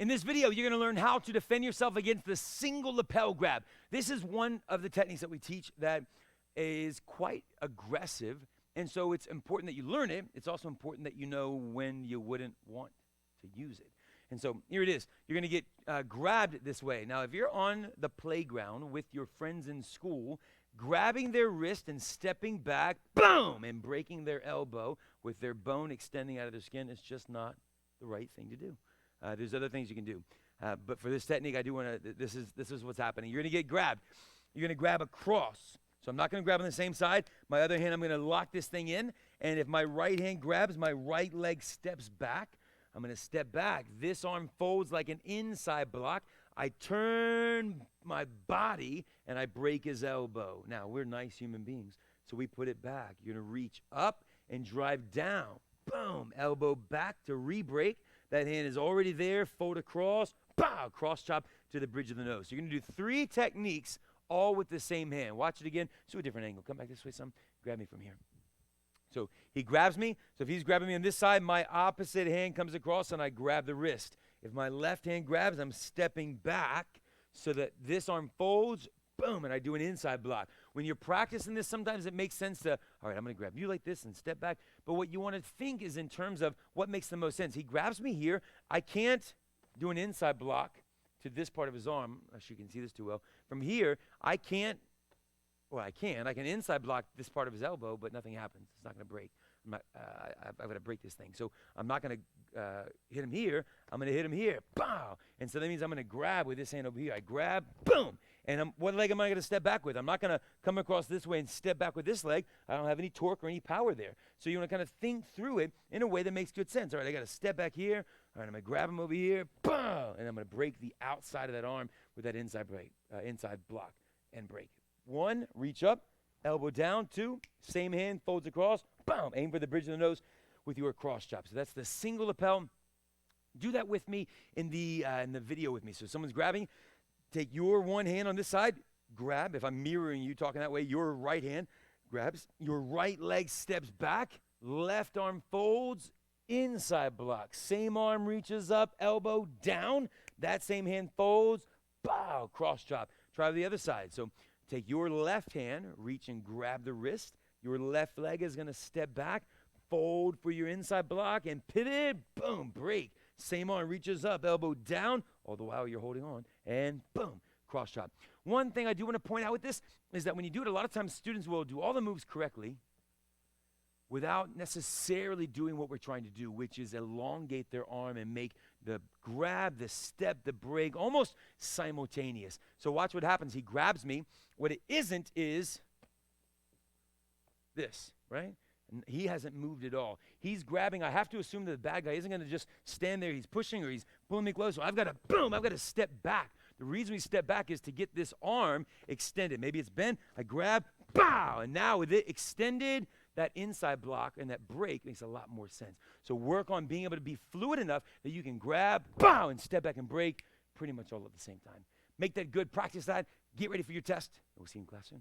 In this video, you're going to learn how to defend yourself against the single lapel grab. This is one of the techniques that we teach that is quite aggressive, and so it's important that you learn it. It's also important that you know when you wouldn't want to use it. And so here it is. You're going to get grabbed this way. Now, if you're on the playground with your friends in school, grabbing their wrist and stepping back, boom, and breaking their elbow with their bone extending out of their skin is just not the right thing to do. There's other things you can do. But for this technique, I do want to, this is what's happening. You're going to get grabbed. You're going to grab across. So I'm not going to grab on the same side. My other hand, I'm going to lock this thing in. And if my right hand grabs, my right leg steps back. I'm going to step back. This arm folds like an inside block. I turn my body, and I break his elbow. Now, we're nice human beings, so we put it back. You're going to reach up and drive down. Boom. Elbow back to re-break. That hand is already there. Fold across. Pow. Cross chop to the bridge of the nose. So you're going to do 3 techniques all with the same hand. Watch it again. So a different angle. Come back this way some. Grab me from here. So he grabs me. So if he's grabbing me on this side, my opposite hand comes across and I grab the wrist. If my left hand grabs, I'm stepping back so that this arm folds. Boom, and I do an inside block. When you're practicing this, sometimes it makes sense to, all right, I'm going to grab you like this and step back. But what you want to think is in terms of what makes the most sense. He grabs me here. I can't do an inside block to this part of his arm. Actually, you can see this too well. From here, I can't, well, I can. I can inside block this part of his elbow, but nothing happens. It's not going to break. I've got to break this thing. So I'm not going to hit him here. I'm going to hit him here. Pow! And so that means I'm going to grab with this hand over here. I grab, boom! And what leg am I going to step back with? I'm not going to come across this way and step back with this leg. I don't have any torque or any power there. So you want to kind of think through it in a way that makes good sense. All right, I got to step back here. All right, I'm going to grab him over here. Boom! And I'm going to break the outside of that arm with that inside block and break. 1, reach up, elbow down. 2, same hand, folds across. Boom! Aim for the bridge of the nose with your cross chop. So that's the single lapel. Do that with me in the video with me. So someone's grabbing. Take your one hand on this side, grab. If I'm mirroring you talking that way, your right hand grabs. Your right leg steps back. Left arm folds. Inside block. Same arm reaches up, elbow down. That same hand folds. Bow, cross chop. Try the other side. So take your left hand, reach and grab the wrist. Your left leg is going to step back, fold for your inside block, and pivot. Boom, break. Same arm reaches up, elbow down, all the while you're holding on, and boom, cross chop. One thing I do want to point out with this is that when you do it, a lot of times students will do all the moves correctly without necessarily doing what we're trying to do, which is elongate their arm and make the grab, the step, the break almost simultaneous. So watch what happens. He grabs me. What it isn't is this, right? And he hasn't moved at all. He's grabbing. I have to assume that the bad guy isn't going to just stand there. He's pushing or he's pulling me close. So I've got to, boom, I've got to step back. The reason we step back is to get this arm extended. Maybe it's bent. I grab, bow. And now with it extended, that inside block and that break makes a lot more sense. So work on being able to be fluid enough that you can grab, bow, and step back and break pretty much all at the same time. Make that good. Practice that. Get ready for your test. We'll see you in class soon.